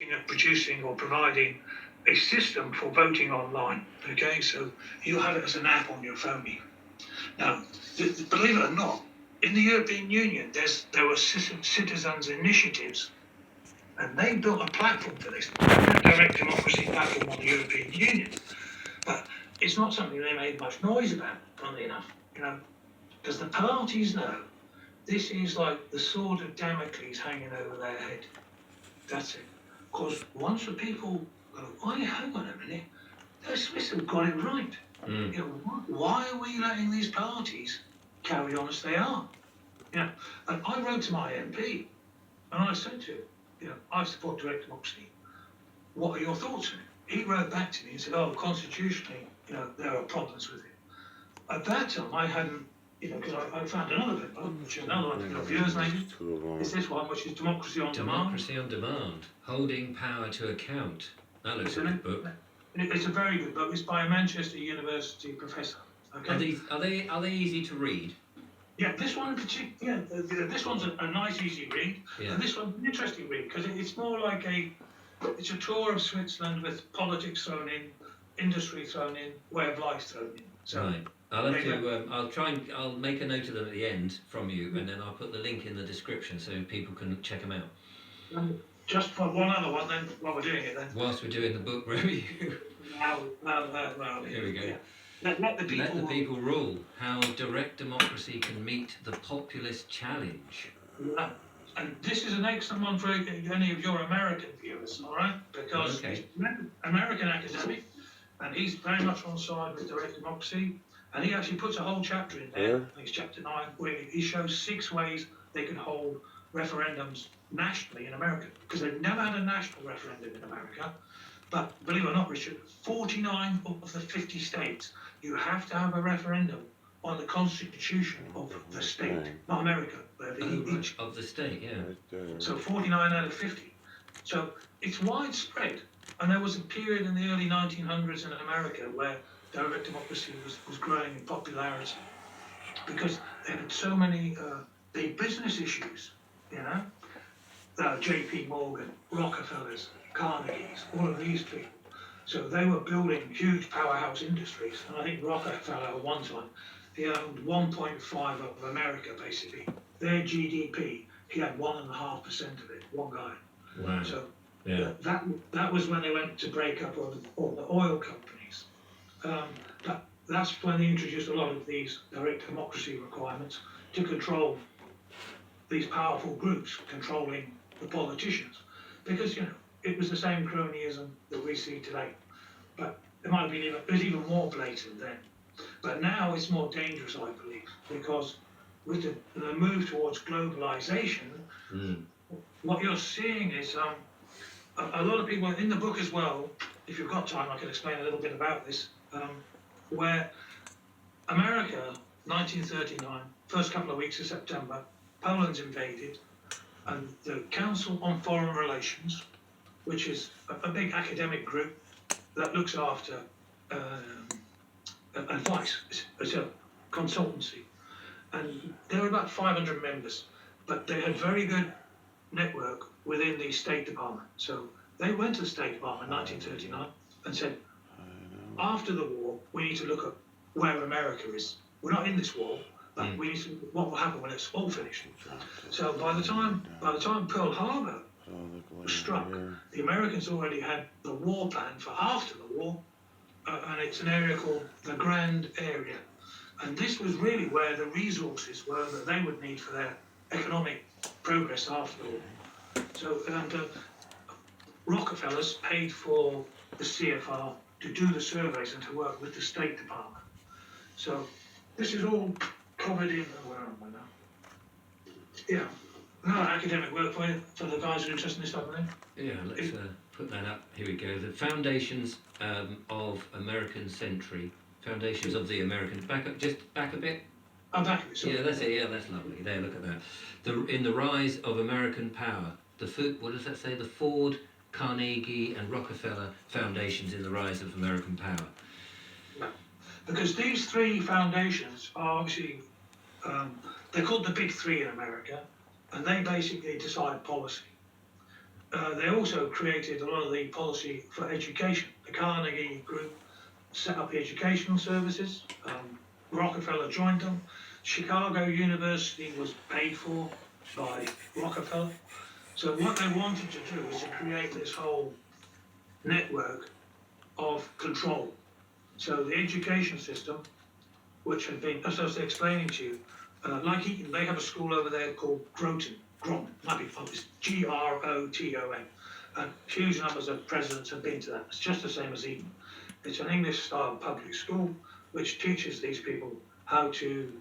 at producing or providing a system for voting online. Okay, so you'll have it as an app on your phone. Now, believe it or not, in the European Union, there were citizens' initiatives, and they built a platform for this, a direct democracy platform on the European Union. But it's not something they made much noise about, funnily enough, because the parties know this is like the sword of Damocles hanging over their head. That's it. Because once the people go, oh, hang on a minute, the Swiss have got it right. Why are we letting these parties carry on as they are? And I wrote to my MP, and I said to him, I support direct democracy. What are your thoughts on it? He wrote back to me and said, oh, constitutionally, there are problems with it. At that time, I hadn't, because I found another bit, which is another one of yours, maybe. Is this one, which is Democracy on Demand. Democracy on Demand, Holding Power to Account. That looks a good book. It's a very good book. It's by a Manchester University professor. Okay. Are they easy to read? Yeah, this one in particular. Yeah, this one's a nice, easy read. Yeah. And this one's an interesting read because it's more like it's a tour of Switzerland with politics thrown in, industry thrown in, way of life thrown in. So, right. I'll make a note of them at the end from you, and then I'll put the link in the description so people can check them out. Just for one other one, then, while we're doing it, then. Whilst we're doing the book review. Well, here we go. Yeah. Let the people rule. How direct democracy can meet the populist challenge. And this is an excellent one for any of your American viewers, all right? Because he's an American academic, and he's very much on side with direct democracy. And he actually puts a whole chapter in there, I think it's chapter 9, where he shows 6 ways they can hold referendums nationally in America. Because they've never had a national referendum in America. But believe it or not, Richard, 49 of the 50 states, you have to have a referendum on the constitution of the state, not America, but each of the state, yeah. So 49 out of 50. So it's widespread. And there was a period in the early 1900s in America where direct democracy was growing in popularity because they had so many big business issues, J.P. Morgan, Rockefellers, Carnegies, all of these people. So they were building huge powerhouse industries. And I think Rockefeller at one time, he owned 1.5 of America, basically. Their GDP, he had 1.5% of it, one guy. Wow. So that was when they went to break up all the oil companies. But that's when they introduced a lot of these direct democracy requirements to control these powerful groups controlling the politicians. Because, it was the same cronyism that we see today. But it was even more blatant then. But now it's more dangerous, I believe, because with the move towards globalization, what you're seeing is a lot of people in the book as well. If you've got time, I can explain a little bit about this. Where America, 1939, first couple of weeks of September, Poland's invaded, and the Council on Foreign Relations, which is a big academic group that looks after advice, it's a consultancy, and there were about 500 members, but they had very good network within the State Department. So they went to the State Department in 1939 and said, after the war, we need to look at where America is. We're not in this war, but we need to what will happen when it's all finished. So by the time Pearl Harbor was struck, the Americans already had the war plan for after the war, and it's an area called the Grand Area. And this was really where the resources were that they would need for their economic progress after the war. So, Rockefellers paid for the CFR to do the surveys and to work with the State Department. So this is all covered in, where am I now? Yeah, another academic work for the guys who are interested in this type of thing. Yeah, let's put that up. Here we go. The Foundations of American Century. Foundations of the American... Back a bit. I'm back a bit, sorry. Yeah, that's it. Yeah, that's lovely. There, look at that. In the Rise of American Power. What does that say? The Ford, Carnegie and Rockefeller foundations in the rise of American power. No. Because these 3 foundations are actually, they're called the Big 3 in America, and they basically decide policy. They also created a lot of the policy for education. The Carnegie Group set up the educational services. Rockefeller joined them. Chicago University was paid for by Rockefeller. So what they wanted to do was to create this whole network of control. So the education system, which had been, as I was explaining to you, like Eton, they have a school over there called Groton, might be it's Groton, and huge numbers of presidents have been to that. It's just the same as Eton. It's an English-style public school which teaches these people how to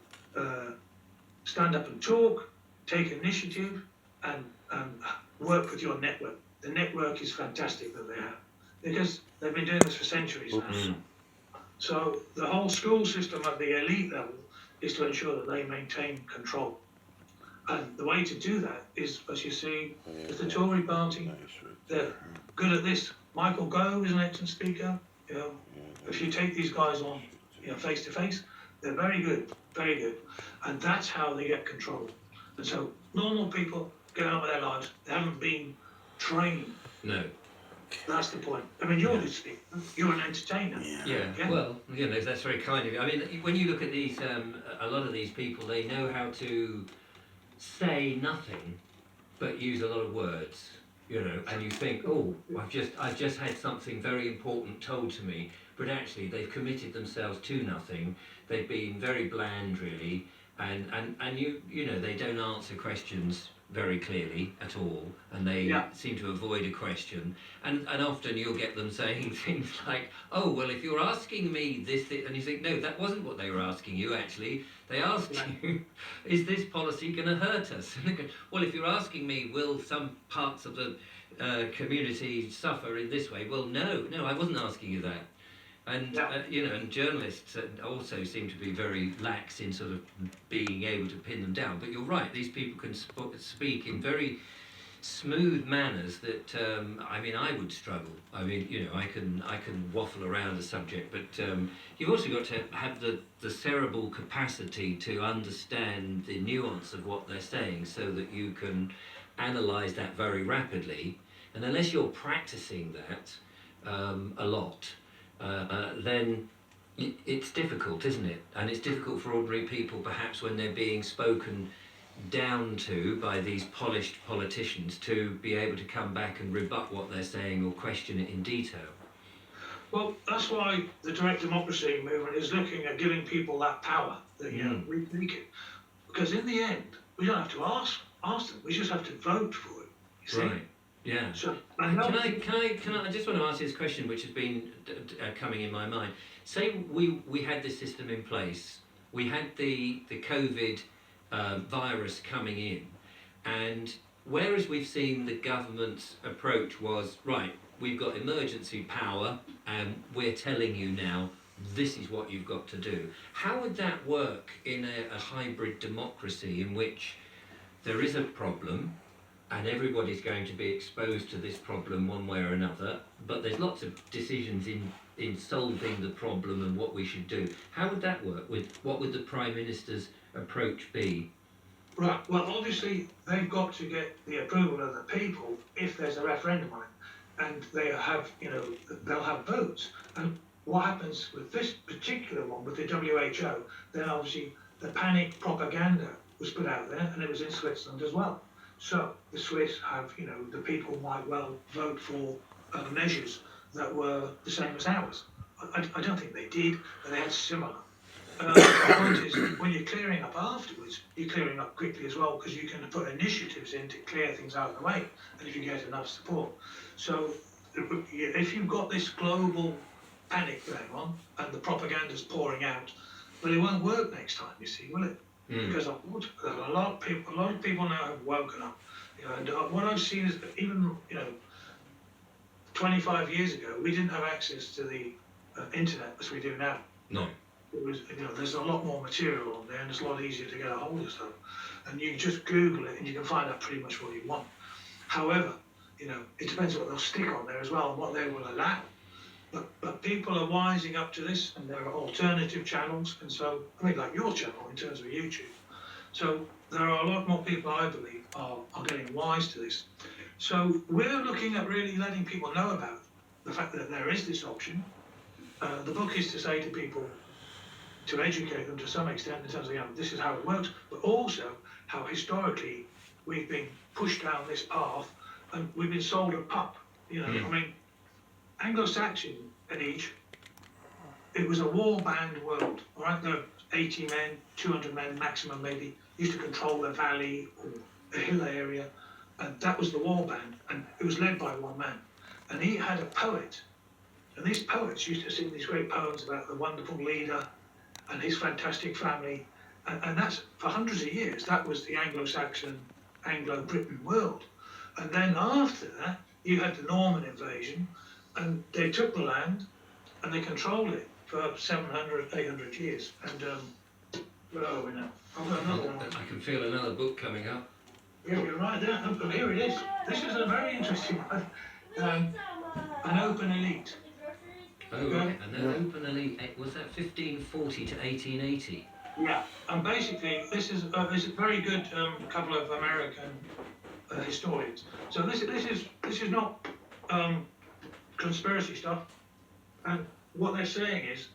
stand up and talk, take initiative, and work with your network. The network is fantastic that they have because they've been doing this for centuries now. So the whole school system at the elite level is to ensure that they maintain control. And the way to do that is, as you see, with the Tory party, they're good at this. Michael Gove is an excellent speaker. You know, if you take these guys on, you know, face to face, they're very good, very good. And that's how they get control. And so normal people get on with their lives. They haven't been trained. No. That's the point. I mean, you're just you're an entertainer. Yeah. Well, you know, that's very kind of you. I mean, when you look at these, a lot of these people, they know how to say nothing, but use a lot of words. You know, and you think, oh, I've just had something very important told to me, but actually they've committed themselves to nothing. They've been very bland, really, and you know, they don't answer questions very clearly at all, and they seem to avoid a question, and often you'll get them saying things like, oh, well, if you're asking me this, and you think, no, that wasn't what they were asking you. Actually, they asked you, is this policy going to hurt us? And they go, well, if you're asking me, will some parts of the community suffer in this way? Well, no, I wasn't asking you that. And you know, and journalists also seem to be very lax in sort of being able to pin them down. But you're right; these people can speak in very smooth manners that I mean, I would struggle. I mean, you know, I can waffle around the subject, but you've also got to have the cerebral capacity to understand the nuance of what they're saying, so that you can analyse that very rapidly. And unless you're practicing that a lot. Then it's difficult, isn't it? And it's difficult for ordinary people, perhaps, when they're being spoken down to by these polished politicians, to be able to come back and rebut what they're saying or question it in detail. Well, that's why the direct democracy movement is looking at giving people that power, that, you know, retake it. Because in the end, we don't have to ask them, we just have to vote for it. You see? Right. Yeah. So, can I just want to ask you this question, which has been coming in my mind. Say we had this system in place, we had the COVID virus coming in, and whereas we've seen the government's approach was, right, we've got emergency power and we're telling you now this is what you've got to do. How would that work in a hybrid democracy in which there is a problem, and everybody's going to be exposed to this problem one way or another, but there's lots of decisions in solving the problem and what we should do? How would that work? What would the Prime Minister's approach be? Right, well, obviously, they've got to get the approval of the people if there's a referendum on it. And they have, you know, they'll have votes. And what happens with this particular one, with the WHO, then obviously the panic propaganda was put out there, and it was in Switzerland as well. So the Swiss have, you know, the people might well vote for measures that were the same as ours. I don't think they did, but they had similar. The point is, when you're clearing up afterwards, you're clearing up quickly as well, because you can put initiatives in to clear things out of the way, and if you get enough support. So if you've got this global panic going on, and the propaganda's pouring out, but it won't work next time, you see, will it? Because a lot of people now have woken up. You know, and what I've seen is that even, you know, 25 years ago, we didn't have access to the internet as we do now. No. It was, you know, there's a lot more material on there, and it's a lot easier to get a hold of stuff. And you can just Google it, and you can find out pretty much what you want. However, you know, it depends what they'll stick on there as well, and what they will allow. But people are wising up to this, and there are alternative channels, and so, I mean, like your channel in terms of YouTube. So there are a lot more people, I believe, are getting wise to this. So we're looking at really letting people know about the fact that there is this option. The book is to say to people, to educate them to some extent in terms of, this is how it works, but also how historically we've been pushed down this path and we've been sold a pup. I mean, Anglo-Saxon age, it was a war-bound world, all right? There were 80 men, 200 men maximum maybe, used to control a valley or a hill area, and that was the war band, and it was led by one man. And he had a poet, and these poets used to sing these great poems about the wonderful leader and his fantastic family, and that's, for hundreds of years, that was the Anglo-Saxon, Anglo-Britain world. And then after that, you had the Norman invasion, and they took the land, and they controlled it for 700, 800 years. And where are we now? I've got another one. I can feel another book coming up. Yeah, you're right there. Oh, here it is. This is a very interesting one. An open elite. Oh, right. And then open elite, was that 1540 to 1880? Yeah, and basically this is a very good couple of American historians. So this is not conspiracy stuff. And what they're saying is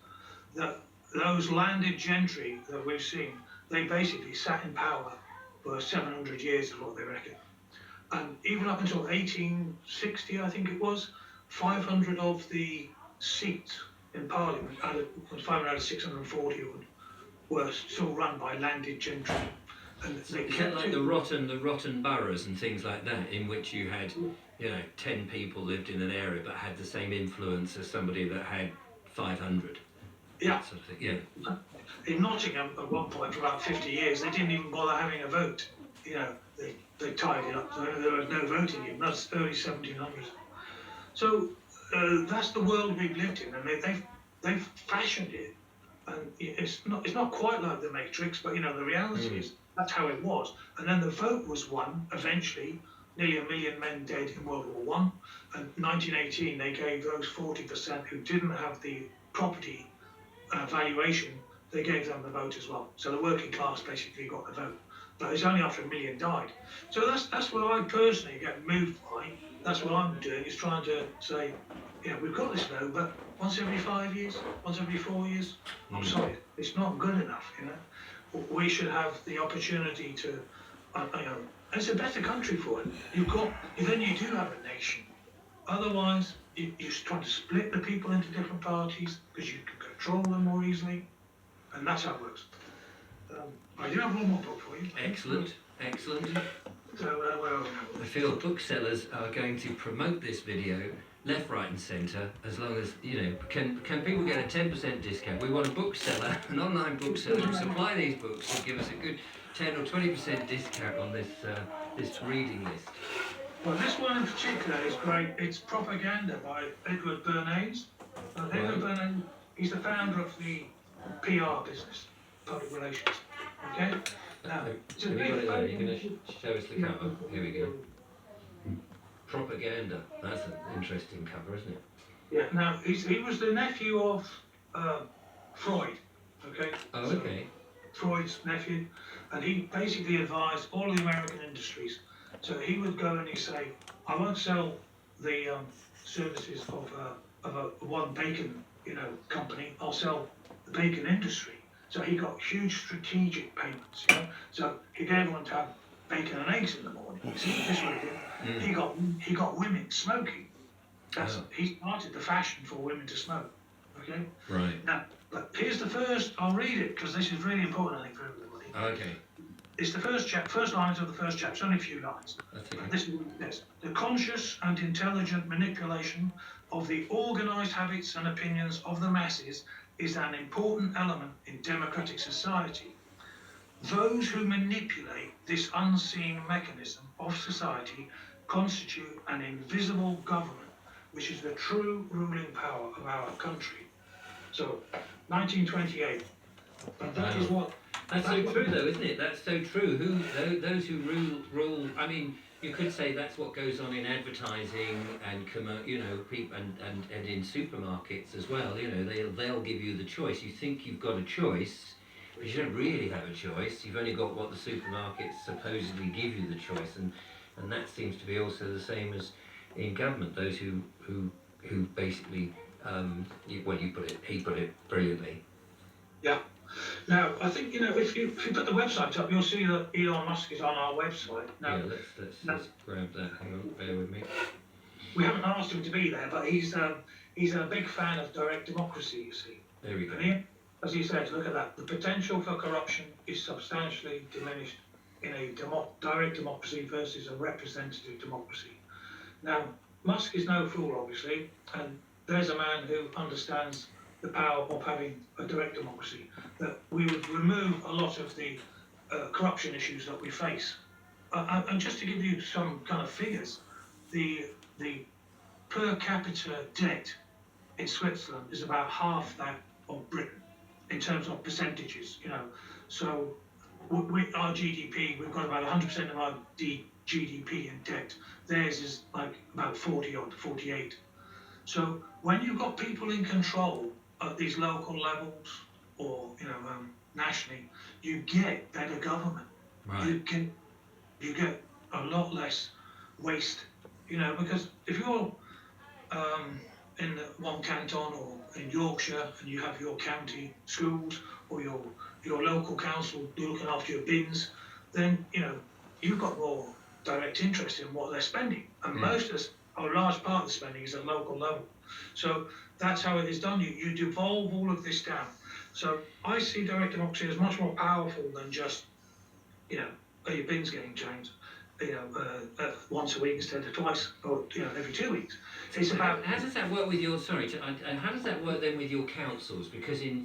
that those landed gentry that we've seen, they basically sat in power for 700 years is what they reckon. And even up until 1860, I think it was, 500 of the seats in Parliament, 500 out of 640 were still run by landed gentry. And they Is that like the rotten boroughs and things like that, in which you had, 10 people lived in an area but had the same influence as somebody that had 500? Yeah. That sort of thing, yeah. In Nottingham, at one point, for about 50 years, they didn't even bother having a vote. They tied it up, so there was no voting even. That's early 1700s. So that's the world we've lived in, and they've fashioned it. And it's not quite like the Matrix, but the reality is that's how it was. And then the vote was won eventually. Nearly 1 million men dead in World War I. And 1918, they gave those 40% who didn't have the property valuation, they gave them the vote as well. So the working class basically got the vote. But it's only after 1 million died. So that's what I personally get moved by. That's what I'm doing, is trying to say, we've got this vote, but once every 5 years, once every 4 years, I'm sorry, it's not good enough, We should have the opportunity to, it's a better country for it. Then you do have a nation. Otherwise, you're trying to split the people into different parties because you can control them more easily, and that's how it works. I do have one more book for you. Excellent. So, where are we now? I feel booksellers are going to promote this video left, right and centre, as long as, can people get a 10% discount? We want a bookseller, an online bookseller, to supply these books and give us a good 10 or 20% discount on this reading list. Well, this one in particular is great. It's Propaganda by Edward Bernays. Edward Bernays, he's the founder of the PR business, public relations. Okay? Now, have you got it there? You're going to show us the cover? Here we go. Propaganda. That's an interesting cover, isn't it? Yeah. Now, he was the nephew of Freud. Okay? Oh, okay. So, Freud's nephew. And he basically advised all of the American industries. So he would go and he'd say, I won't sell the services of a one bacon, company. I'll sell the bacon industry. So he got huge strategic payments. So he gave everyone to have bacon and eggs in the morning. You see, this is what he did. He got women smoking. He started the fashion for women to smoke. Okay. Right. Now, but here's the first. I'll read it because this is really important, I think, for everybody. Okay. It's the first lines of the first chapter. It's only a few lines. Okay. This is this. The conscious and intelligent manipulation of the organised habits and opinions of the masses is an important element in democratic society. Those who manipulate this unseen mechanism of society constitute an invisible government, which is the true ruling power of our country. So, 1928. But that is what... That's so true, though, isn't it? That's so true. Those who rule. I mean, you could say that's what goes on in advertising and people and in supermarkets as well. They'll give you the choice. You think you've got a choice, but you don't really have a choice. You've only got what the supermarkets supposedly give you the choice. And and that seems to be also the same as in government. Those who basically, he put it brilliantly. Yeah. Now, I think, if you put the website up, you'll see that Elon Musk is on our website. Now, Yeah, let's grab that. Hang on, bear with me. we haven't asked him to be there, but he's a big fan of direct democracy, you see. There we go. And he, as he said, look at that. The potential for corruption is substantially diminished in a direct democracy versus a representative democracy. Now, Musk is no fool, obviously, and there's a man who understands the power of having a direct democracy, that we would remove a lot of the corruption issues that we face. And just to give you some kind of figures, the per capita debt in Switzerland is about half that of Britain in terms of percentages, So our GDP, we've got about 100% of our GDP in debt. Theirs is like about 40 odd, 48. So when you've got people in control at these local levels or nationally, you get better government. Right. You get a lot less waste, because if you're in one canton or in Yorkshire and you have your county schools or your local council looking after your bins, then you've got more direct interest in what they're spending, and most of a large part of the spending is at local level. So that's how it is done. You devolve all of this down. So I see direct democracy as much more powerful than just are your bins getting changed once a week instead of twice, or every 2 weeks. It's about how does that work with your how does that work then with your councils? Because in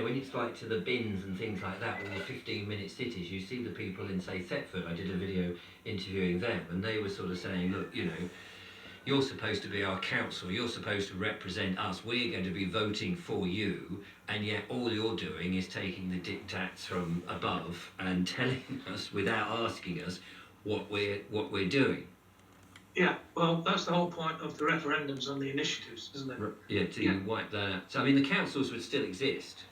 when it's like to the bins and things like that, or the 15-minute cities, you see the people in, say, Thetford. I did a video interviewing them, and they were sort of saying, look, you're supposed to be our council, you're supposed to represent us, we're going to be voting for you, and yet all you're doing is taking the diktats from above and telling us without asking us what we're doing. Yeah, well, that's the whole point of the referendums and the initiatives, isn't it? Yeah, to wipe that out. So I mean, the councils would still exist.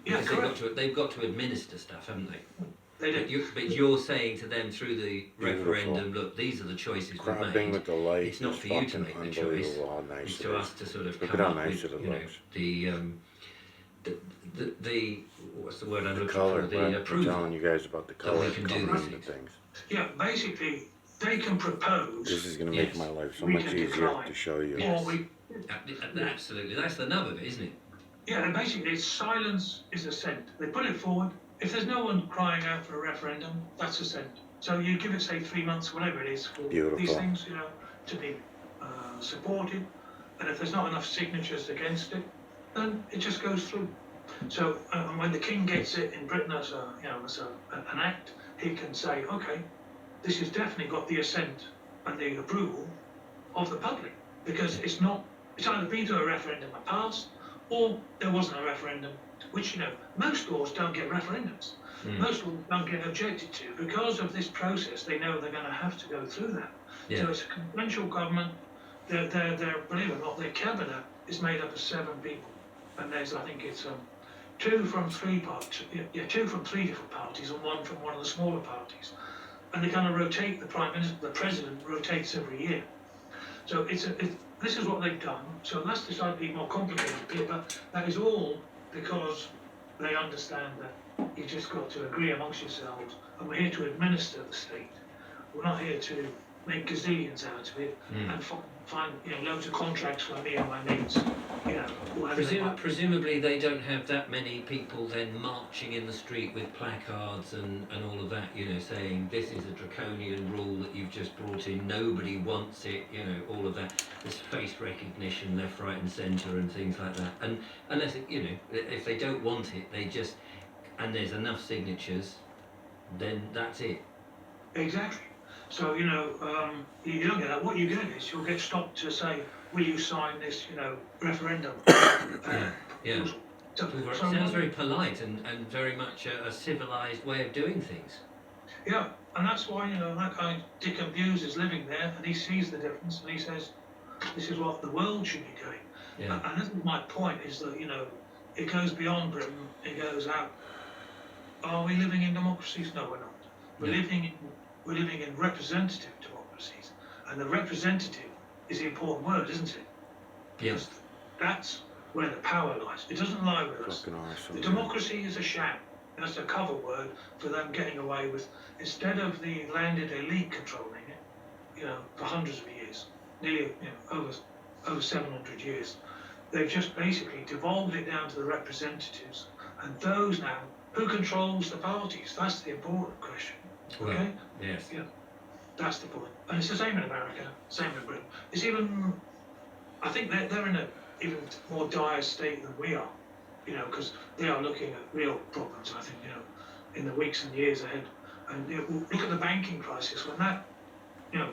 Yeah, because they've got to administer stuff, haven't they? They do. But you're saying to them through the referendum, look, these are the choices we've made. With the light, it's not for you to make the choice. Nice it's to us to sort of look come at how up nice with, it looks. The what's the word I'm looking color, for? The approval. I'm telling you guys about the color we can do coming these into things. Yeah, basically, they can propose. This is going to make Yes. my life so We much can easier decline. to show you. Yes. Or we, Absolutely, that's the nub of it, isn't it? yeah, and basically, silence is assent. They put it forward. If there's no one crying out for a referendum, that's assent. So you give it, say, 3 months, whatever it is, for Beautiful. these things, to be supported. And if there's not enough signatures against it, then it just goes through. So and when the king gets it in Britain as an act, he can say, okay, this has definitely got the assent and the approval of the public, because it's either been to a referendum and passed, or there wasn't a referendum, which most laws don't get referendums. Most laws don't get objected to because of this process. They know they're going to have to go through that. Yeah. So it's a conventional government. Their believe it or not, their cabinet is made up of 7 people, and there's, I think it's 2 from 3 parties, 2 from 3 different parties, and 1 from one of the smaller parties. And they're going to rotate the prime minister. The president rotates every year. So this is what they've done. So that's decidedly more complicated, but that is all because they understand that you've just got to agree amongst yourselves, and we're here to administer the state. We're not here to make gazillions out of it and find loads of contracts for me and my mates. Presumably they don't have that many people then marching in the street with placards and all of that, saying this is a draconian rule that you've just brought in, nobody wants it, all of that. There's face recognition left, right and centre and things like that. And unless, if they don't want it, they just, and there's enough signatures, then that's it. Exactly. So, you don't get that. What you get is you'll get stopped to say, will you sign this, referendum? Yeah. So, It sounds very polite and very much a civilised way of doing things. yeah, and that's why, that guy, Dick Abuse, is living there, and he sees the difference, and he says, this is what the world should be doing. Yeah. And this is my point, is that, it goes beyond Britain, it goes out. Are we living in democracies? No, we're not. We're living in we're living in representative democracies, and the representative is the important word, isn't it? Yes. That's where the power lies. It doesn't lie with us. The democracy is a sham. That's a cover word for them getting away with, instead of the landed elite controlling it, for hundreds of years, nearly, over 700 years, they've just basically devolved it down to the representatives, and those now, who controls the parties? That's the important question. Okay? Well, yes. Yeah, that's the point. And it's the same in America, same in Britain. It's even, I think they're in a even more dire state than we are, because they are looking at real problems, I think, in the weeks and years ahead. And look at the banking crisis. When that,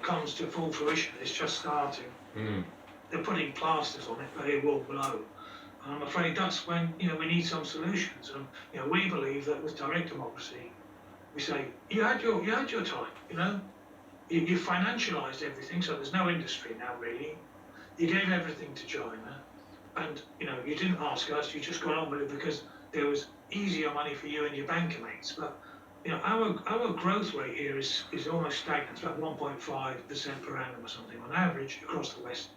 comes to full fruition, it's just starting. They're putting plasters on it, but it will blow. And I'm afraid that's when, we need some solutions. And, we believe that with direct democracy, we say, you had your time, you financialized everything, so there's no industry now, really. You gave everything to China, and you didn't ask us. You just got on with it because there was easier money for you and your banker mates. But our growth rate here is almost stagnant. It's about 1.5% per annum or something on average across the West.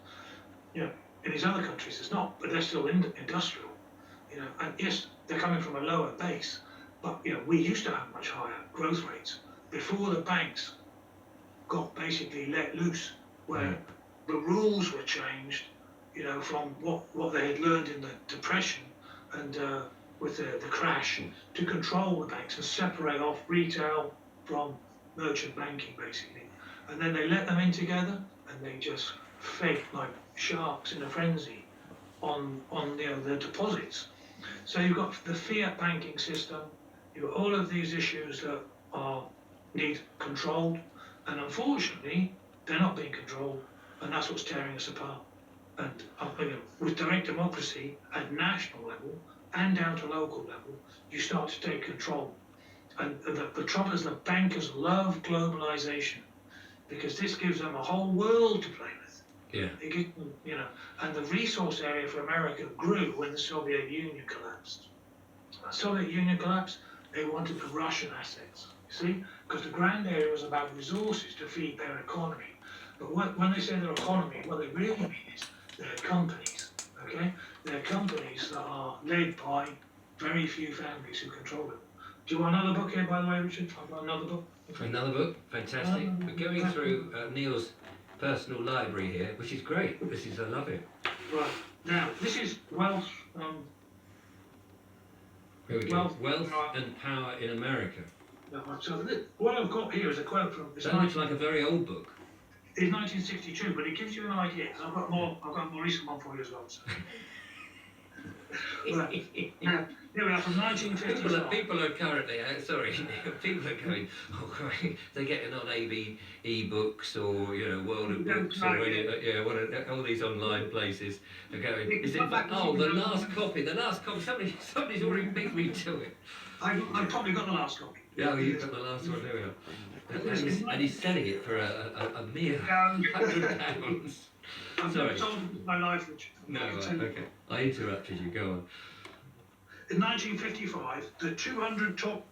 In these other countries, it's not, but they're still industrial. And yes, they're coming from a lower base, but we used to have much higher growth rates before the banks got basically let loose, where the rules were changed, from what they had learned in the Depression and with the crash, to control the banks and separate off retail from merchant banking, basically. And then they let them in together, and they just fed like sharks in a frenzy on the deposits. So you've got the fiat banking system, you've got all of these issues that need controlled, and unfortunately, they're not being controlled, and that's what's tearing us apart. And with direct democracy at national level and down to local level, you start to take control. And the trouble is, the bankers love globalization because this gives them a whole world to play with. Yeah. It gives them, and the resource area for America grew when the Soviet Union collapsed. When the Soviet Union collapsed, they wanted the Russian assets, you see? Because the grand area was about resources to feed their economy. But when they say their economy, what they really mean is their companies, okay? They're companies that are led by very few families who control them. Do you want another book here, by the way, Richard? I've got another book. Another book, fantastic. We're going through Neil's personal library here, which is great. I love it. Right, now, this is Wealth. Here we go. Wealth and Power in America. So what I've got here is a quote from. That looks like a very old book. It's 1962, but it gives you an idea. I've got more recent one for you as well. So. Right. Now, here we are from 1955. People are currently, people are going, they're getting on e-books or, World of Books or all these online places are going, the last copy, somebody's already beat me to it. I've probably got the last copy. Yeah, you've got the last one, there we are. And he's selling it for a mere £100. Sorry. Told my life, Richard. No, okay. I interrupted you, go on. In 1955, the 200 top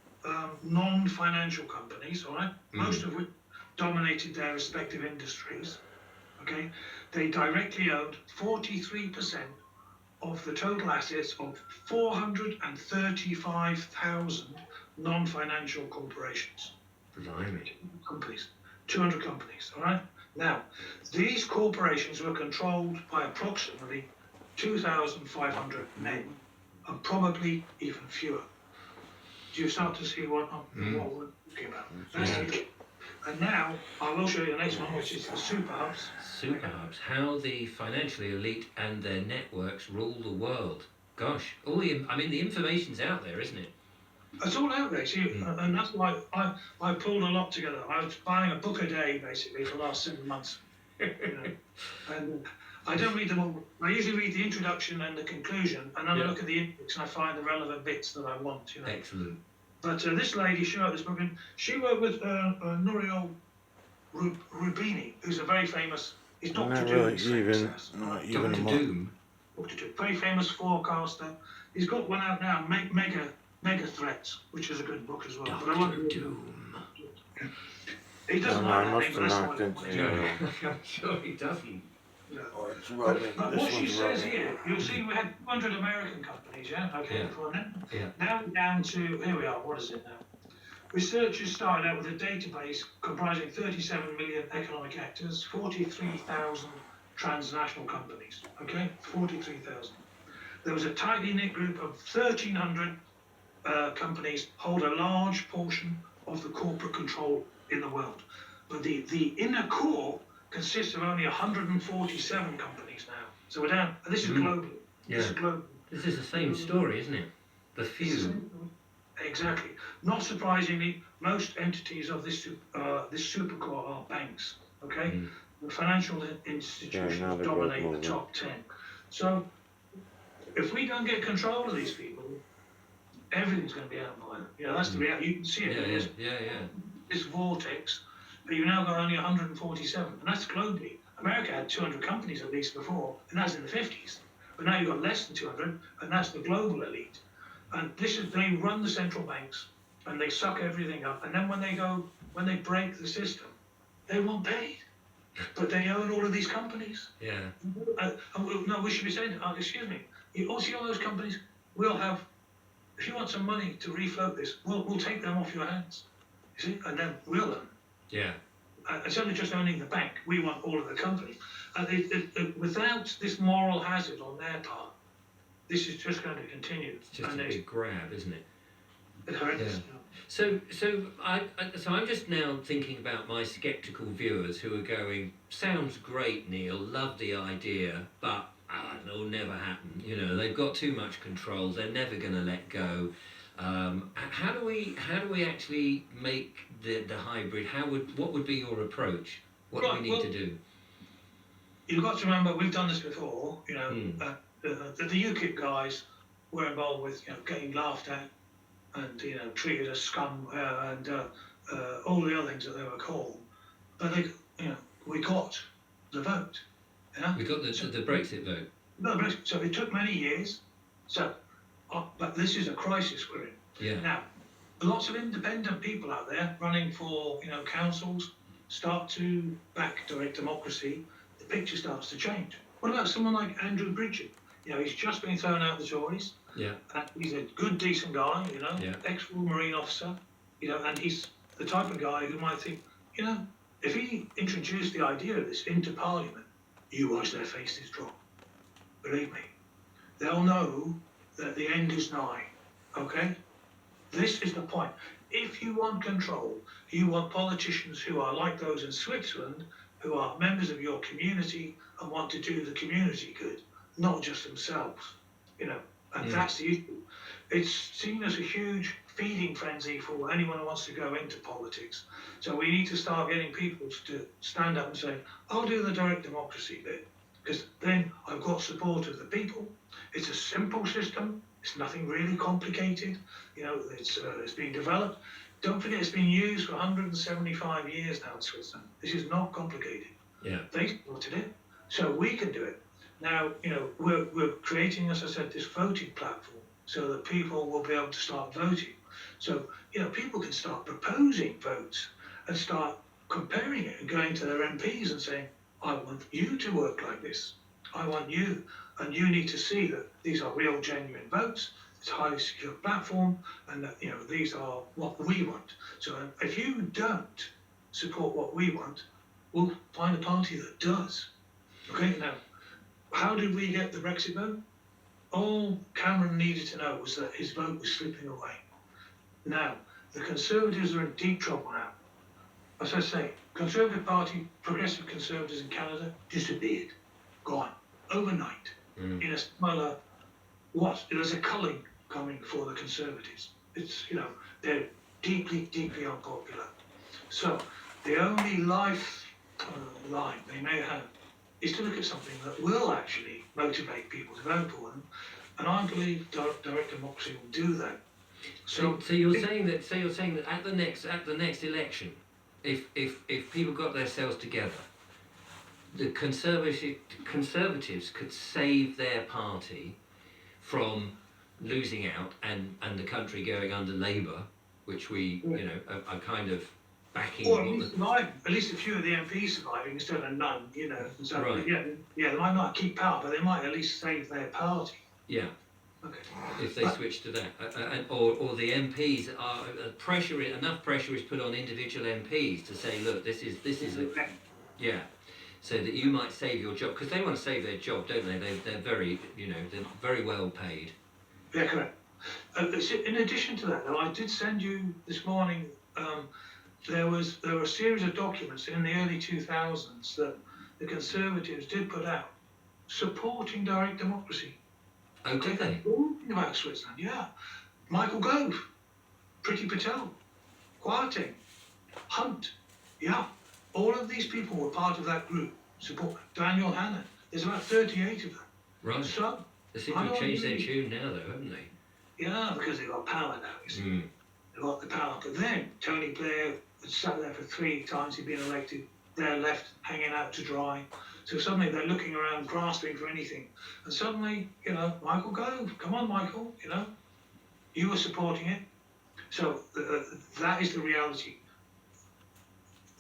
non-financial companies, all right, most of which dominated their respective industries, okay, they directly owned 43% of the total assets of 435,000 non-financial corporations. Blimey. Companies, 200 companies, all right? Now, these corporations were controlled by approximately 2,500 men, and probably even fewer. Do you start to see what we're talking about? That's it. And now, I will show you the next one, which is the super hubs. Super hubs, how the financially elite and their networks rule the world. Gosh, the information's out there, isn't it? It's all out there, see, and that's why I pulled a lot together. I was buying a book a day, basically, for the last 7 months. And I don't read them all. I usually read the introduction and the conclusion, and then I look at the index and I find the relevant bits that I want, Excellent. But this lady, she wrote this book, and she worked with Nouriel Rubini, who's a very famous, he's Dr. Doom. Dr. Doom? Dr. Doom, very famous forecaster. He's got one out now, Mega Threats, which is a good book as well. Dr. Doom. He doesn't No, like that must name, but have that's knocked what into it you. is. I'm sure he doesn't. No. Oh, it's rubbing. But This what she one's says rubbing. here, you'll see we had 200 American companies, yeah? Okay, Yeah. before now. Yeah. Now we're down to, here we are, what is it now? Researchers started out with a database comprising 37 million economic actors, 43,000 transnational companies, okay? 43,000. There was a tightly knit group of 1,300 companies hold a large portion of the corporate control in the world. But the inner core consists of only 147 companies now. So we're down, and this is global. Yeah. This is global. This is the same story, isn't it? The few. Exactly. Not surprisingly, most entities of this supercore are banks. Okay, the financial institutions now they're dominate both the top 10. So, if we don't get control of these people, everything's going to be out of line. You know, that's the reality. You can see it. Yeah. This vortex, but you've now got only 147, and that's globally. America had 200 companies at least before, and that's in the 50s. But now you've got less than 200, and that's the global elite. And this is, they run the central banks, and they suck everything up. And then when they break the system, they won't pay. But they own all of these companies. Yeah. No, we should be saying, excuse me, you all see all those companies, we'll have, if you want some money to refloat this, we'll take them off your hands. You see, and then we'll own. Yeah. Instead of just owning the bank, we want all of the companies. And without this moral hazard on their part, this is just going to continue. It's just a big grab, isn't it? It's horrendous. Yeah. So I'm just now thinking about my sceptical viewers who are going, sounds great, Neil, love the idea, but it'll never happen. You know, they've got too much control. They're never going to let go. How do we actually make the hybrid? What would be your approach? What do we need to do? You've got to remember, we've done this before. You know, the UKIP guys were involved with, you know, getting laughed at and, you know, treated as scum and all the other things that they were called. But they, you know, we got the vote. Yeah? We got the Brexit vote. No, so it took many years. So, but this is a crisis we're in. Yeah. Now, lots of independent people out there running for, you know, councils start to back direct democracy. The picture starts to change. What about someone like Andrew Bridgen? You know, he's just been thrown out the Tories. Yeah. He's a good, decent guy, you know, Yeah. ex-Royal Marine officer, you know, and he's the type of guy who might think, you know, if he introduced the idea of this into Parliament, you watch their faces drop. Believe me. They'll know that the end is nigh, okay? This is the point. If you want control, you want politicians who are like those in Switzerland, who are members of your community and want to do the community good, not just themselves, you know, and that's the issue. It's seen as a huge feeding frenzy for anyone who wants to go into politics. So we need to start getting people to stand up and say, I'll do the direct democracy bit, because then I've got support of the people. It's a simple system. It's nothing really complicated. You know, it's been developed. Don't forget, it's been used for 175 years now in Switzerland. This is not complicated. Yeah. They started it, so we can do it. Now, you know, we're creating, as I said, this voting platform so that people will be able to start voting. So, you know, people can start proposing votes and start comparing it and going to their MPs and saying, I want you to work like this. I want you, and you need to see that these are real, genuine votes. It's a highly secure platform, and that, you know, these are what we want. So if you don't support what we want, we'll find a party that does. Okay, now, how did we get the Brexit vote? All Cameron needed to know was that his vote was slipping away. Now, the Conservatives are in deep trouble now. As I say, Conservative Party, Progressive Conservatives in Canada disappeared, gone, overnight, in a similar, there's a culling coming for the Conservatives. It's, you know, they're deeply, deeply unpopular. So, the only line they may have is to look at something that will actually motivate people to vote for them, and I believe direct democracy will do that. So you're saying that at the next election, if people got themselves together, the Conservatives could save their party from losing out and the country going under Labour, which we, you know, are kind of backing Or at what least surviving. At least a few of the MPs surviving instead of none, you know. And so, Right. yeah, they might not keep power, but they might at least save their party. yeah. Okay. If they switch to that, or the MPs are enough pressure is put on individual MPs to say, look, this is a yeah, so that you might save your job, because they want to save their job, don't they? They're very, they're very well paid. Yeah, correct. In addition to that, though, I did send you this morning. There were a series of documents in the early 2000s that the Conservatives did put out supporting direct democracy. Oh, did they? Talking about Switzerland, yeah. Michael Gove, Priti Patel, Kwarteng, Hunt, yeah. All of these people were part of that group. Support Daniel Hannan. There's about 38 of them. Right. So They seem to have changed their tune now, though, haven't they? yeah, because they've got power now. You see. They've got the power. But then Tony Blair had sat there for 3 times. He'd been elected. They're left hanging out to dry. So suddenly they're looking around, grasping for anything. And suddenly, Michael Gove, come on, Michael, you were supporting it. So that is the reality.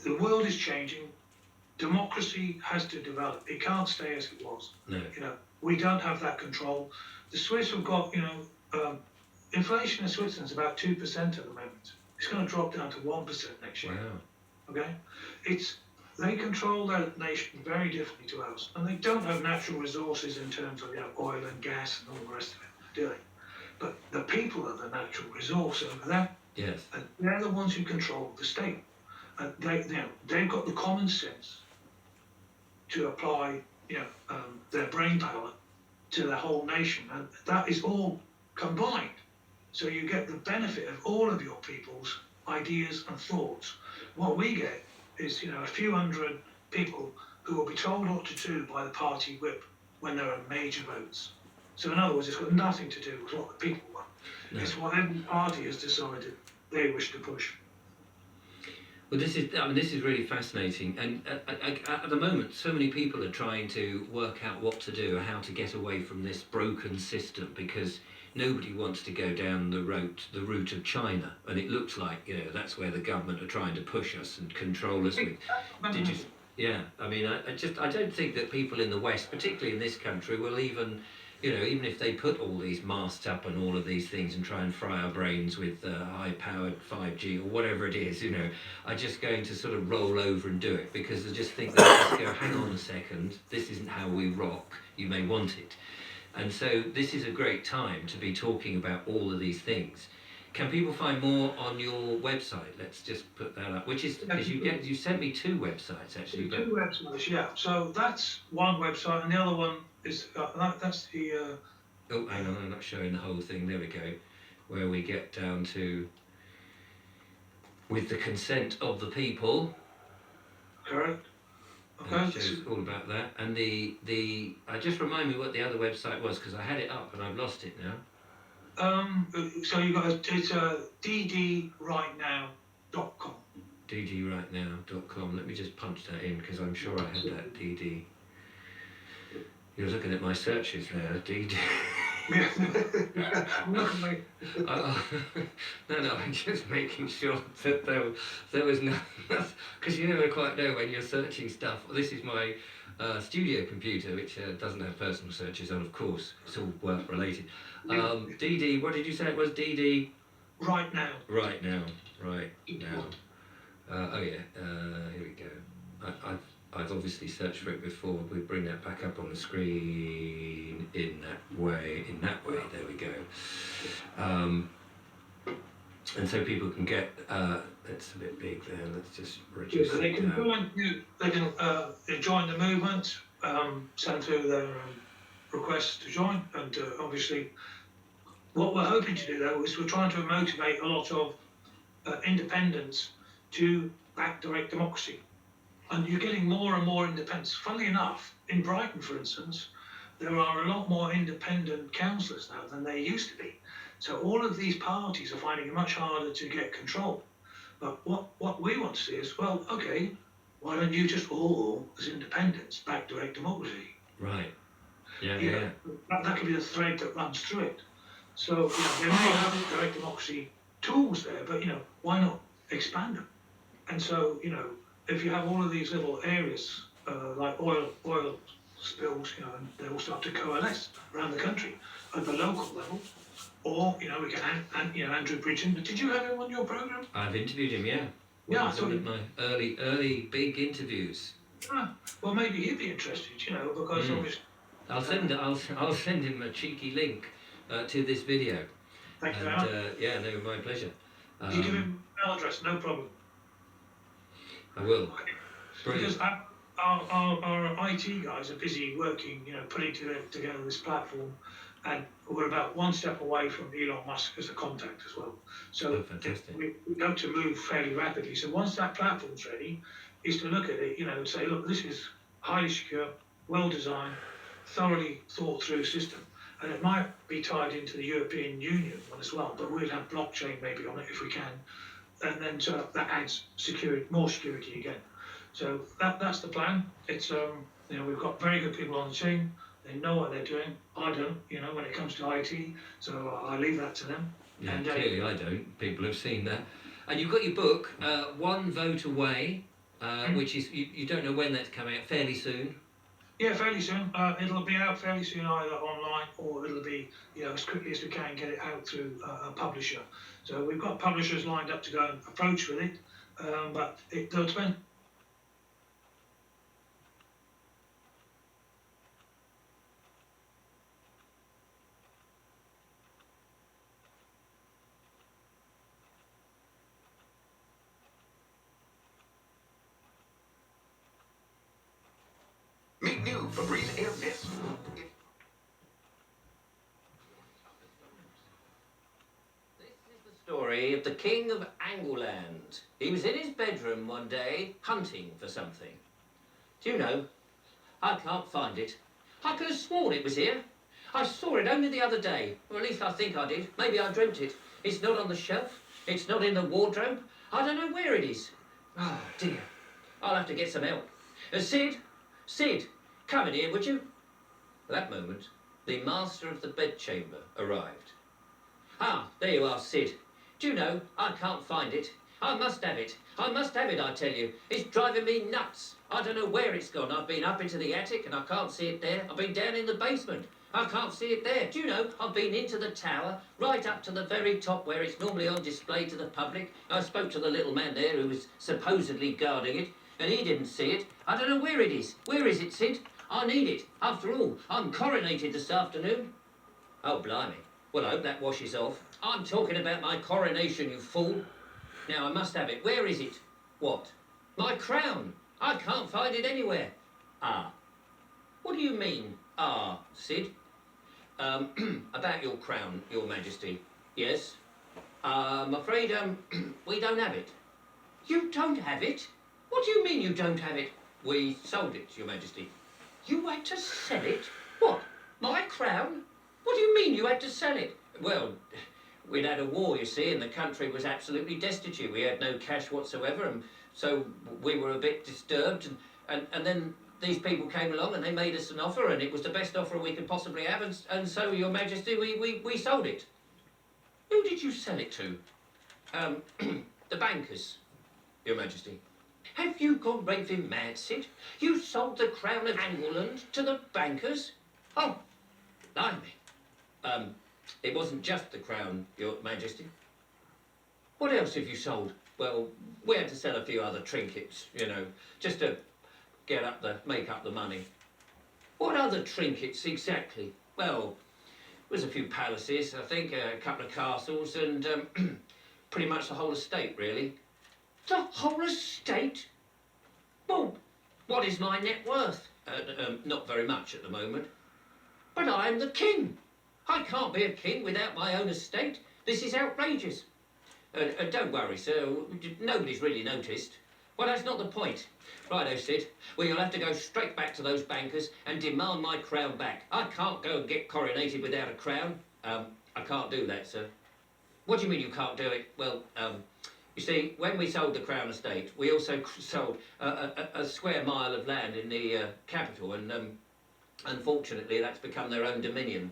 The world is changing. Democracy has to develop. It can't stay as it was. No. We don't have that control. The Swiss have got, inflation in Switzerland is about 2% at the moment. It's going to drop down to 1% next year. Wow. Okay? They control their nation very differently to us, and they don't have natural resources in terms of oil and gas and all the rest of it, do they? But the people are the natural resource over there. Yes. And they're the ones who control the state. And they've got the common sense to apply, their brain power to the whole nation, and that is all combined. So you get the benefit of all of your people's ideas and thoughts. What we get is, a few hundred people who will be told what to do by the party whip when there are major votes. So in other words, it's got nothing to do with what the people want. No. It's what every party has decided they wish to push. Well, this is really fascinating, and at the moment, so many people are trying to work out what to do, how to get away from this broken system, because nobody wants to go down the route of China, and it looks like that's where the government are trying to push us and control us with. Yeah, I mean, I don't think that people in the West, particularly in this country, will even. Even if they put all these masts up and all of these things and try and fry our brains with high-powered 5G or whatever it is, are just going to sort of roll over and do it, because they just think they just go, hang on a second, this isn't how we rock, you may want it. And so this is a great time to be talking about all of these things. Can people find more on your website? Let's just put that up. Which is, because you sent me 2 websites actually. Two websites, yeah. So that's one website, and the other one is that's the. Oh, hang on, I'm not showing the whole thing. There we go, where we get down to with the consent of the people. Correct. Okay. And it shows all about that. And the just remind me what the other website was, because I had it up and I've lost it now. So you got it's ddrightnow.com. ddrightnow.com. Let me just punch that in, because I'm sure I had that DD. You're looking at my searches there, DD. No, I'm just making sure that there was no, because you never quite know when you're searching stuff. Well, this is my studio computer, which doesn't have personal searches on, of course. It's all work related. DD, what did you say it was? DD? Right now. Right now. Oh yeah, here we go. I've obviously searched for it before. We bring that back up on the screen in that way. There we go. And so people can get. It's a bit big there. Let's just reduce they it can down. join the movement. Send through their requests to join, and obviously, what we're hoping to do though is we're trying to motivate a lot of independents to back direct democracy. And you're getting more and more independents. Funnily enough, in Brighton, for instance, there are a lot more independent councillors now than there used to be. So all of these parties are finding it much harder to get control. But what we want to see is, well, okay, why don't you just all, as independents, back direct democracy? Right. Yeah. That could be the thread that runs through it. So there may have direct democracy tools there, but why not expand them? And so, you know, if you have all of these little areas, like oil spills, you know, and they all start to coalesce around the country at the local level, or, you know, we get, you know, Andrew Bridgen. Did you have him on your program? I've interviewed him, yeah. Yeah, I One thought of my early big interviews. Ah, well, maybe he'd be interested, you know, because obviously. I'll send him a cheeky link to this video. Thank you very And much. yeah, no, my pleasure. You give him email address, no problem. I will. Okay. Brilliant. Because our IT guys are busy working, you know, putting together this platform, and we're about one step away from Elon Musk as a contact as well. So fantastic. we hope to move fairly rapidly. So once that platform's ready, is to look at it, you know, and say, look, this is highly secure, well designed, thoroughly thought through system. And it might be tied into the European Union one as well, but we'll have blockchain maybe on it if we can. And then so that adds security, more security again. So that's the plan. It's you know, we've got very good people on the team. They know what they're doing. I don't, you know, when it comes to IT. So I leave that to them. Yeah, and clearly I don't. People have seen that. And you've got your book, One Vote Away, which is, you don't know when that's coming out, fairly soon. Yeah, fairly soon. It'll be out fairly soon, either online or it'll be, you know, as quickly as we can get it out through a publisher. So we've got publishers lined up to go and approach with it, but they'll spend. Meet new Febreze Air Mist. Story of the King of Angleland. He was in his bedroom one day hunting for something. Do you know, I can't find it. I could have sworn it was here. I saw it only the other day, or at least I think I did. Maybe I dreamt it. It's not on the shelf. It's not in the wardrobe. I don't know where it is. Oh dear. I'll have to get some help. Sid, come in here, would you? At that moment, the master of the bedchamber arrived. Ah, there you are, Sid. Do you know, I can't find it. I must have it. I must have it, I tell you. It's driving me nuts. I don't know where it's gone. I've been up into the attic and I can't see it there. I've been down in the basement. I can't see it there. Do you know, I've been into the tower, right up to the very top where it's normally on display to the public. I spoke to the little man there who was supposedly guarding it, and he didn't see it. I don't know where it is. Where is it, Sid? I need it. After all, I'm coronated this afternoon. Oh, blimey. Well, I hope that washes off. I'm talking about my coronation, you fool. Now, I must have it. Where is it? What? My crown. I can't find it anywhere. Ah. What do you mean, ah, Sid? About your crown, Your Majesty. Yes? I'm afraid, we don't have it. You don't have it? What do you mean you don't have it? We sold it, Your Majesty. You had to sell it? What? My crown? What do you mean you had to sell it? Well, we'd had a war, you see, and the country was absolutely destitute. We had no cash whatsoever, and so we were a bit disturbed, and then these people came along and they made us an offer, and it was the best offer we could possibly have, and so, Your Majesty, we sold it. Who did you sell it to? The bankers, Your Majesty. Have you gone raving mad, Sid? You sold the crown of Angleland to the bankers? Oh, blimey. It wasn't just the crown, Your Majesty. What else have you sold? Well, we had to sell a few other trinkets, you know, just to make up the money. What other trinkets exactly? Well, it was a few palaces, I think, a couple of castles, and pretty much the whole estate, really. The whole estate? Well, what is my net worth? Not very much at the moment. But I am the king. I can't be a king without my own estate. This is outrageous. Don't worry, sir. Nobody's really noticed. Well, that's not the point. Righto, Sid. Well, you'll have to go straight back to those bankers and demand my crown back. I can't go and get coronated without a crown. I can't do that, sir. What do you mean you can't do it? Well, you see, when we sold the Crown Estate, we also sold a square mile of land in the capital, and unfortunately that's become their own dominion.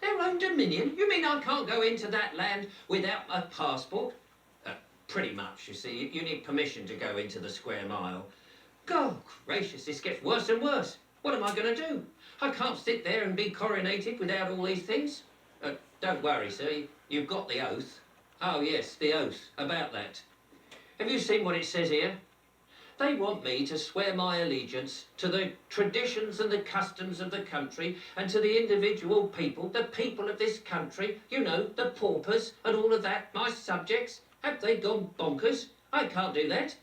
Their own dominion? You mean I can't go into that land without a passport? pretty much, you see. You need permission to go into the square mile. God gracious, this gets worse and worse. What am I going to do? I can't sit there and be coronated without all these things. Don't worry, sir. You've got the oath. Oh, yes, the oath. About that. Have you seen what it says here? They want me to swear my allegiance to the traditions and the customs of the country and to the individual people, the people of this country, you know, the paupers and all of that, my subjects. Have they gone bonkers? I can't do that.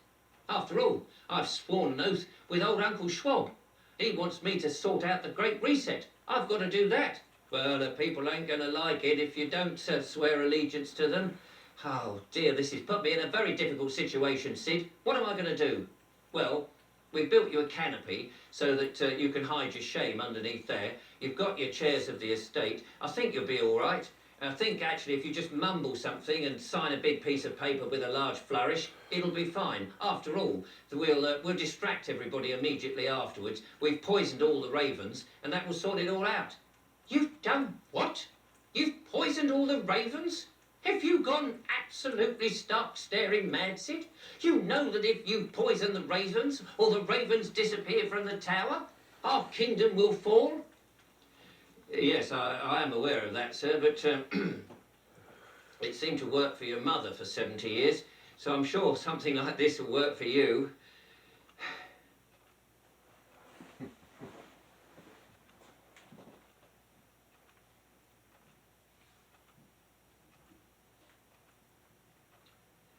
After all, I've sworn an oath with old Uncle Schwab. He wants me to sort out the Great Reset. I've got to do that. Well, the people ain't going to like it if you don't swear allegiance to them. Oh, dear, this has put me in a very difficult situation, Sid. What am I going to do? Well, we've built you a canopy so that you can hide your shame underneath there. You've got your chairs of the estate. I think you'll be all right. I think, actually, if you just mumble something and sign a big piece of paper with a large flourish, it'll be fine. After all, we'll distract everybody immediately afterwards. We've poisoned all the ravens, and that will sort it all out. You've done what? You've poisoned all the ravens? Have you gone absolutely stark staring mad, Sid? You know that if you poison the ravens, or the ravens disappear from the tower, our kingdom will fall? Yes, I am aware of that, sir, but it seemed to work for your mother for 70 years, so I'm sure something like this will work for you.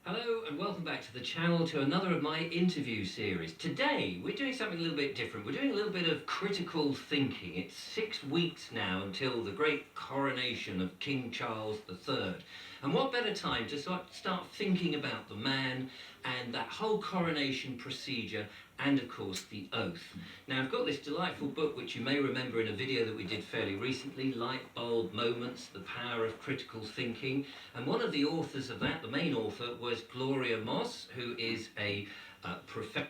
Hello and welcome back to the channel, to another of my interview series. Today we're doing something a little bit different. We're doing a little bit of critical thinking. It's 6 weeks now until the great coronation of King Charles III. And what better time to start thinking about the man and that whole coronation procedure and, of course, the oath. Now, I've got this delightful book, which you may remember in a video that we did fairly recently, Light Bulb Moments, The Power of Critical Thinking. And one of the authors of that, the main author, was Gloria Moss, who is a professor.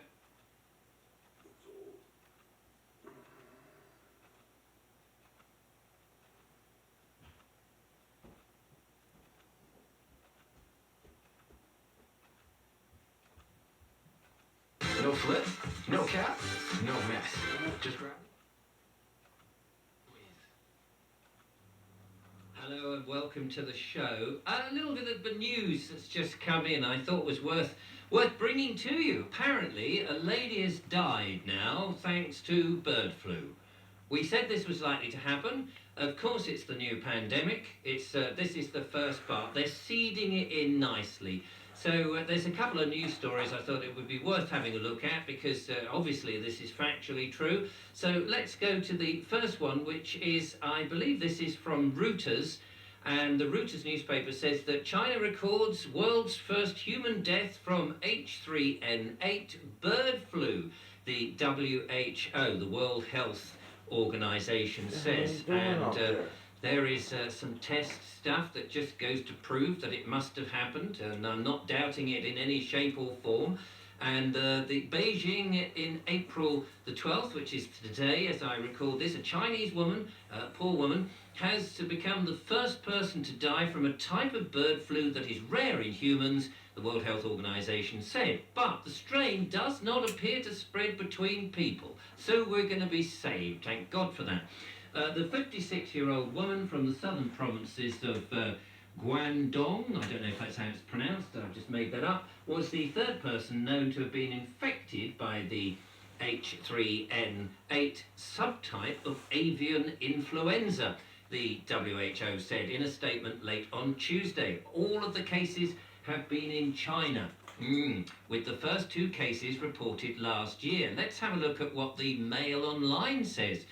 No flip, no cap, no mess. Just grab. Hello and welcome to the show. A little bit of the news that's just come in I thought was worth bringing to you. Apparently a lady has died now thanks to bird flu. We said this was likely to happen. Of course it's the new pandemic. This is the first part. They're seeding it in nicely. So there's a couple of news stories I thought it would be worth having a look at because obviously this is factually true. So let's go to the first one, which is, I believe this is from Reuters, and the Reuters newspaper says that China records world's first human death from H3N8 bird flu, the WHO, the World Health Organization, says. And there is some test stuff that just goes to prove that it must have happened, and I'm not doubting it in any shape or form. And the Beijing in April the 12th, which is today as I record this, a Chinese woman, poor woman, has to become the first person to die from a type of bird flu that is rare in humans, the World Health Organization said. But the strain does not appear to spread between people, so we're going to be saved, thank God for that. The 56-year-old woman from the southern provinces of Guangdong, I don't know if that's how it's pronounced, I've just made that up, was the third person known to have been infected by the H3N8 subtype of avian influenza, the WHO said in a statement late on Tuesday. All of the cases have been in China, with the first 2 cases reported last year. Let's have a look at what the Mail Online says.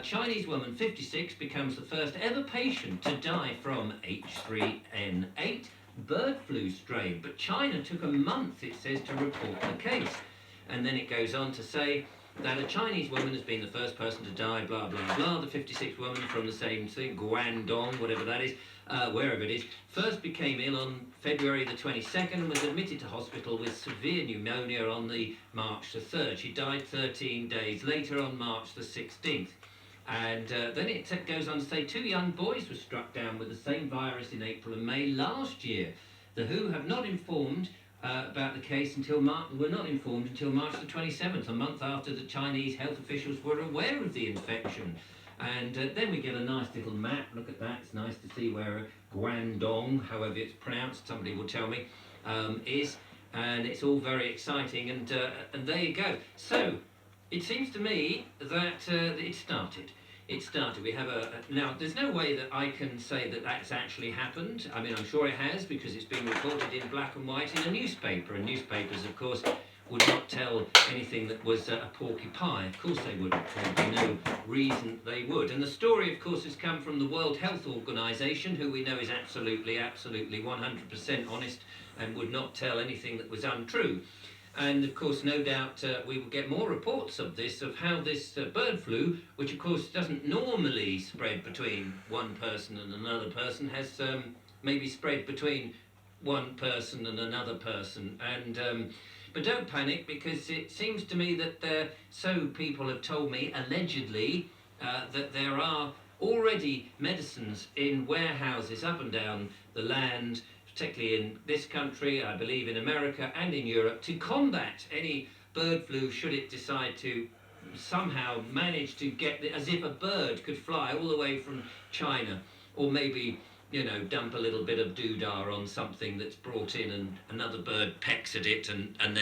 Chinese woman 56 becomes the first ever patient to die from H3N8 bird flu strain. But China took a month, it says, to report the case. And then it goes on to say that a Chinese woman has been the first person to die, blah, blah, blah. The 56th woman from the same thing, Guangdong, whatever that is, wherever it is, first became ill on February the 22nd and was admitted to hospital with severe pneumonia on the March the 3rd. She died 13 days later on March the 16th. And then it goes on to say 2 young boys were struck down with the same virus in April and May last year. The WHO have not informed about the case until were not informed until March the 27th, a month after the Chinese health officials were aware of the infection. And then we get a nice little map. Look at that. It's nice to see where Guangdong, however it's pronounced, somebody will tell me, is. And it's all very exciting. And there you go. So it seems to me that it started. It started. We have now. There's no way that I can say that that's actually happened. I mean, I'm sure it has because it's been reported in black and white in a newspaper. And newspapers, of course, would not tell anything that was a porky pie. Of course they wouldn't. There'd be no reason they would. And the story, of course, has come from the World Health Organization, who we know is absolutely 100% honest and would not tell anything that was untrue. And of course, no doubt we will get more reports of this, of how this bird flu, which of course doesn't normally spread between one person and another person, has maybe spread between one person and another person. And but don't panic, because it seems to me that so people have told me, allegedly, that there are already medicines in warehouses up and down the land, particularly in this country, I believe in America and in Europe, to combat any bird flu should it decide to somehow manage to get, as if a bird could fly all the way from China, or maybe, you know, dump a little bit of doodah on something that's brought in and another bird pecks at it and then